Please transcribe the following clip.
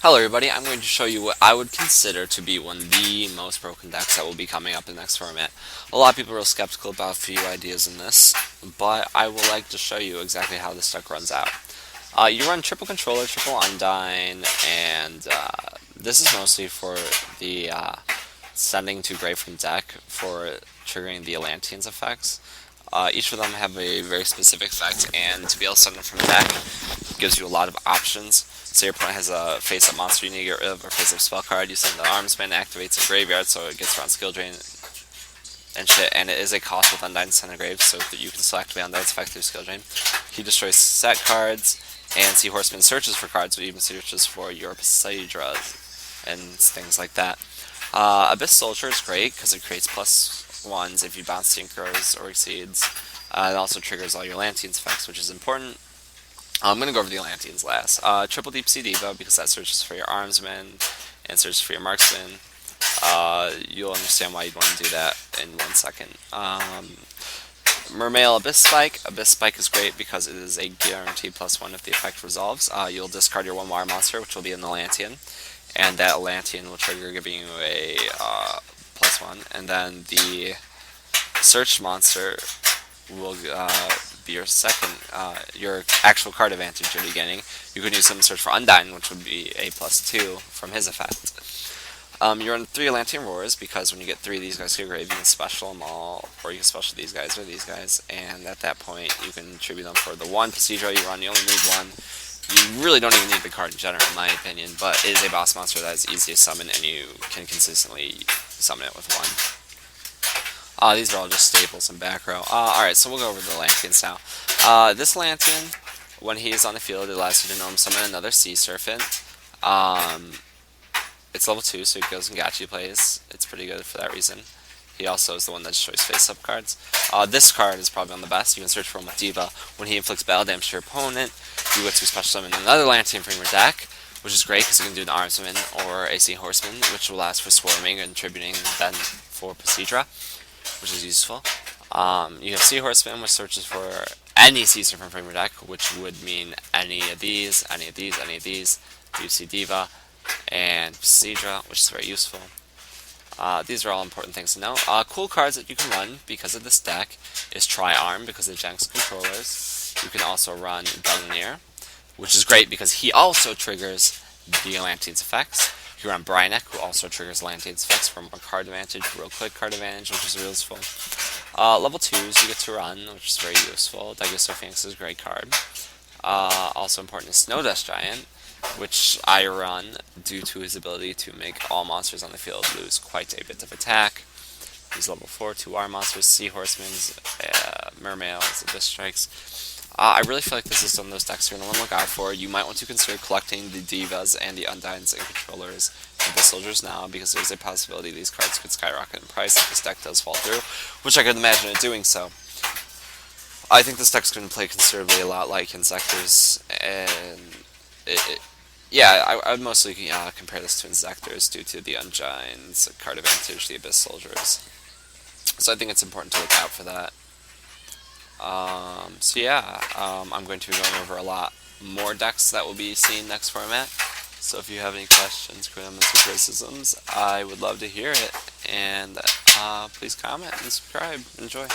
Hello everybody, I'm going to show you what I would consider to be one of the most broken decks that will be coming up in the next format. A lot of people are real skeptical about a few ideas in this, but I would like to show you exactly how this deck runs out. You run triple controller, triple undyne, and this is mostly for the sending to grave from deck for triggering the Atlantean's effects. Each of them have a very specific effect, and to be able to send them from deck gives you a lot of options. So your opponent has a face-up monster you need to get rid of, or face-up spell card. You send the Armsman, activates a graveyard, so it gets around skill drain and shit. And it is a cost with Undyne to send a grave, so that you can still activate Undyne's effect through skill drain. He destroys set cards, and Seahorseman searches for cards, but even searches for your Phaedras and things like that. Abyss Soldier is great because it creates +1s if you bounce synchros or exceeds. It also triggers all your Atlantean's effects, which is important. I'm going to go over the Atlanteans last. Triple Deep Sea Diva, because that searches for your Armsman and searches for your Marksman. You'll understand why you'd want to do that in 1 second. Mermail Abyss Spike. Abyss Spike is great because it is a guaranteed +1 if the effect resolves. You'll discard your 1 water monster, which will be an Atlantean, and that Atlantean will trigger, giving you a +1. And then the search monster will be your second, your actual card advantage you're getting. You can use them to search for Undyne, which would be a +2 from his effect. You run 3 Atlantean Roars, because when you get 3 of these guys to your grave, you can special them all, or you can special these guys or these guys, and at that point you can tribute them for the 1 Phaedra you run. You only need 1. You really don't even need the card in general, in my opinion, but it is a boss monster that is easy to summon, and you can consistently summon it with 1. These are all just staples in back row. Alright, so we'll go over the Atlanteans now. This Atlantean, when he is on the field, it allows you to norm summon another Sea Serpent. It's level 2, so he goes and Gachi plays. It's pretty good for that reason. He also is the one that destroys face-up cards. This card is probably on the best. You can search for him with Diva. When he inflicts battle damage to your opponent, you get to special summon another Atlantean from your deck, which is great because you can do an Armsman or a Seahorseman, which will last for swarming and tributing then for Phaedra, which is useful. You have Seahorseman, which searches for any Sea Serpent from your deck, which would mean any of these, any of these, any of these, Deep Sea Diva, and Phaedra, which is very useful. These are all important things to know. Cool cards that you can run because of this deck is Tri-Arm, because of Jenks controllers. You can also run Gungnir, which is great because he also triggers the Atlantean's effects. You can run Brynek, who also triggers Atlantean's effects from a card advantage, real quick card advantage, which is real useful. Level 2s you get to run, which is very useful. Daigusto Phoenix is a great card. Also important is Snow Dust Giant, which I run due to his ability to make all monsters on the field lose quite a bit of attack. He's level 4, 2 R monsters, Seahorsemans, Mermails, Abyss Strikes. I really feel like this is one of those decks you're going to want to look out for. You might want to consider collecting the Divas and the Undynes and Controllers and the Soldiers now, because there's a possibility these cards could skyrocket in price if this deck does fall through, which I could imagine it doing so. I think this deck's going to play considerably a lot like Insectors, and I would mostly compare this to Insectors due to the Undyne's card advantage, the Abyss Soldiers. So I think it's important to look out for that. I'm going to be going over a lot more decks that will be seen next format. So if you have any questions, comments, or criticisms, I would love to hear it. And please comment and subscribe. Enjoy.